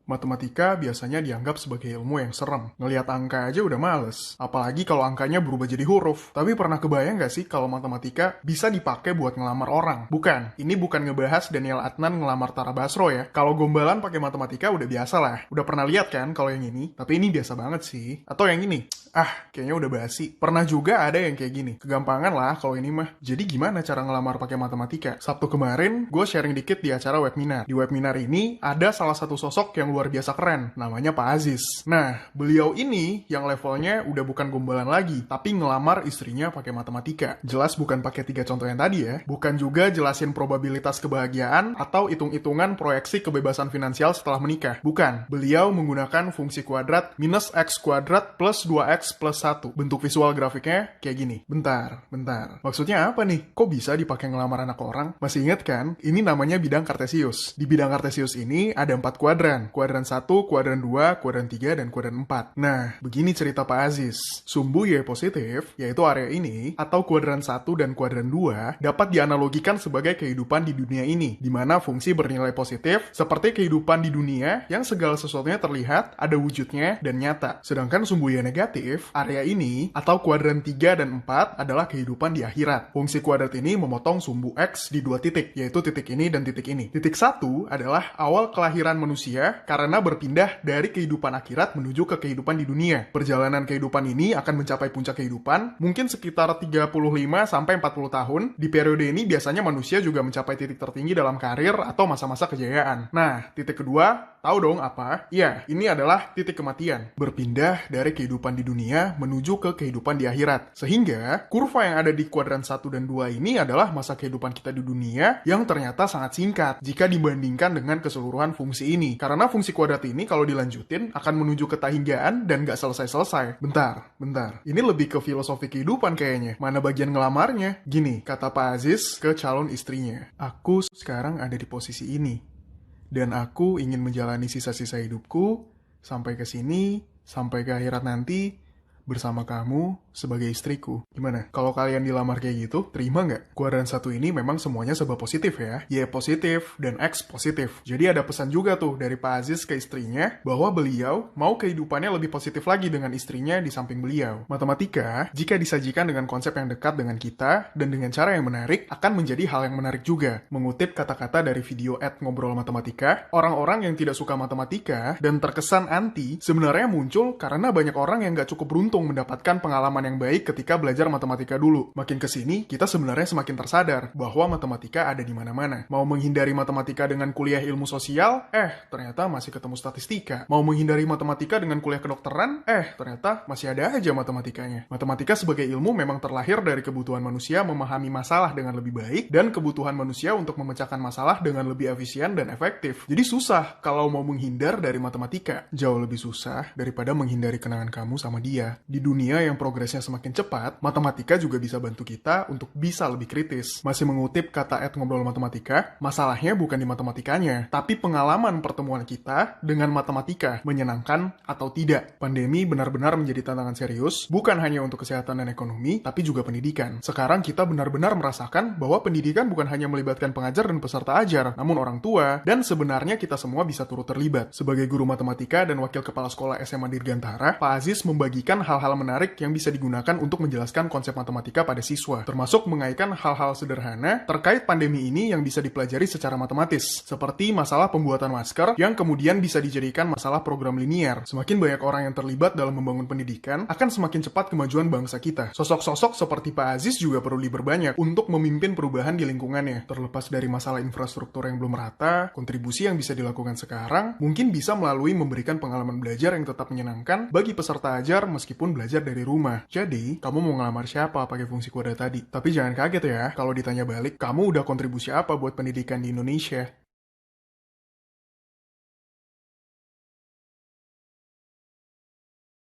Matematika biasanya dianggap sebagai ilmu yang serem. Ngelihat angka aja udah males. Apalagi kalau angkanya berubah jadi huruf. Tapi pernah kebayang nggak sih kalau matematika bisa dipakai buat ngelamar orang? Bukan. Ini bukan ngebahas Daniel Adnan ngelamar Tara Basro ya. Kalau gombalan pakai matematika udah biasa lah. Udah pernah lihat kan kalau yang ini? Tapi ini biasa banget sih. Atau yang ini? Kayaknya udah basi. Pernah juga ada yang kayak gini. Kegampangan lah kalau ini mah. Jadi gimana cara ngelamar pakai matematika? Sabtu kemarin, gue sharing dikit di acara webinar. Di webinar ini, ada salah satu sosok yang luar biasa keren. Namanya Pak Aziz. Nah, beliau ini yang levelnya udah bukan gombalan lagi, tapi ngelamar istrinya pakai matematika. Jelas bukan pakai 3 contoh yang tadi ya. Bukan juga jelasin probabilitas kebahagiaan atau hitung-hitungan proyeksi kebebasan finansial setelah menikah. Bukan. Beliau menggunakan fungsi kuadrat minus x kuadrat plus 2x plus 1. Bentuk visual grafiknya kayak gini. Bentar. Maksudnya apa nih? Kok bisa dipakai ngelamar anak orang? Masih ingat kan? Ini namanya bidang Kartesius. Di bidang Kartesius ini ada 4 kuadran. Kuadran 1, kuadran 2, kuadran 3, dan kuadran 4. Nah, begini cerita Pak Aziz. Sumbu Y positif, yaitu area ini, atau kuadran 1 dan kuadran 2, dapat dianalogikan sebagai kehidupan di dunia ini, di mana fungsi bernilai positif, seperti kehidupan di dunia, yang segala sesuatunya terlihat, ada wujudnya, dan nyata. Sedangkan sumbu Y negatif, area ini, atau kuadran 3 dan 4, adalah kehidupan di akhirat. Fungsi kuadrat ini memotong sumbu X di 2 titik, yaitu titik ini dan titik ini. Titik 1 adalah awal kelahiran manusia karena berpindah dari kehidupan akhirat menuju ke kehidupan di dunia. Perjalanan kehidupan ini akan mencapai puncak kehidupan, mungkin sekitar 35-40 tahun. Di periode ini biasanya manusia juga mencapai titik tertinggi dalam karir atau masa-masa kejayaan. Nah, titik kedua, tahu dong apa? Ya, ini adalah titik kematian. Berpindah dari kehidupan di dunia menuju ke kehidupan di akhirat. Sehingga, kurva yang ada di kuadran 1 dan 2 ini adalah masa kehidupan kita di dunia yang ternyata sangat singkat jika dibandingkan dengan keseluruhan fungsi ini. Karena fungsi kuadrat ini kalau dilanjutin akan menuju ketahinggaan dan gak selesai-selesai. Bentar. Ini lebih ke filosofi kehidupan kayaknya. Mana bagian ngelamarnya? Gini, kata Pak Aziz ke calon istrinya. Aku sekarang ada di posisi ini. Dan aku ingin menjalani sisa-sisa hidupku sampai ke sini, sampai ke akhirat nanti, bersama kamu sebagai istriku. Gimana? Kalau kalian dilamar kayak gitu, terima nggak? Kuadran 1 ini memang semuanya serba positif ya. Y positif dan X positif. Jadi ada pesan juga tuh dari Pak Aziz ke istrinya bahwa beliau mau kehidupannya lebih positif lagi dengan istrinya di samping beliau. Matematika, jika disajikan dengan konsep yang dekat dengan kita dan dengan cara yang menarik, akan menjadi hal yang menarik juga. Mengutip kata-kata dari video @ngobrol matematika, orang-orang yang tidak suka matematika dan terkesan anti sebenarnya muncul karena banyak orang yang nggak cukup beruntung mendapatkan pengalaman yang baik ketika belajar matematika dulu. Makin kesini, kita sebenarnya semakin tersadar bahwa matematika ada di mana-mana. Mau menghindari matematika dengan kuliah ilmu sosial, ternyata masih ketemu statistika. Mau menghindari matematika dengan kuliah kedokteran, ternyata masih ada aja matematikanya. Matematika sebagai ilmu memang terlahir dari kebutuhan manusia memahami masalah dengan lebih baik dan kebutuhan manusia untuk memecahkan masalah dengan lebih efisien dan efektif. Jadi susah kalau mau menghindar dari matematika. Jauh lebih susah daripada menghindari kenangan kamu sama dia. Di dunia yang progresnya semakin cepat, matematika juga bisa bantu kita untuk bisa lebih kritis. Masih mengutip kata @ngobrol matematika, masalahnya bukan di matematikanya, tapi pengalaman pertemuan kita dengan matematika, menyenangkan atau tidak. Pandemi benar-benar menjadi tantangan serius, bukan hanya untuk kesehatan dan ekonomi, tapi juga pendidikan. Sekarang kita benar-benar merasakan bahwa pendidikan bukan hanya melibatkan pengajar dan peserta ajar, namun orang tua, dan sebenarnya kita semua bisa turut terlibat. Sebagai guru matematika dan wakil kepala sekolah SMA Dirgantara, Pak Aziz membagikan hal-hal menarik yang bisa digunakan untuk menjelaskan konsep matematika pada siswa, termasuk mengaitkan hal-hal sederhana terkait pandemi ini yang bisa dipelajari secara matematis, seperti masalah pembuatan masker yang kemudian bisa dijadikan masalah program linier. Semakin banyak orang yang terlibat dalam membangun pendidikan, akan semakin cepat kemajuan bangsa kita. Sosok-sosok seperti Pak Aziz juga perlu diperbanyak untuk memimpin perubahan di lingkungannya. Terlepas dari masalah infrastruktur yang belum rata, kontribusi yang bisa dilakukan sekarang mungkin bisa melalui memberikan pengalaman belajar yang tetap menyenangkan bagi peserta ajar meskipun belajar dari rumah. Jadi, kamu mau ngelamar siapa pakai fungsi kuadrat tadi? Tapi jangan kaget ya, kalau ditanya balik, kamu udah kontribusi apa buat pendidikan di Indonesia?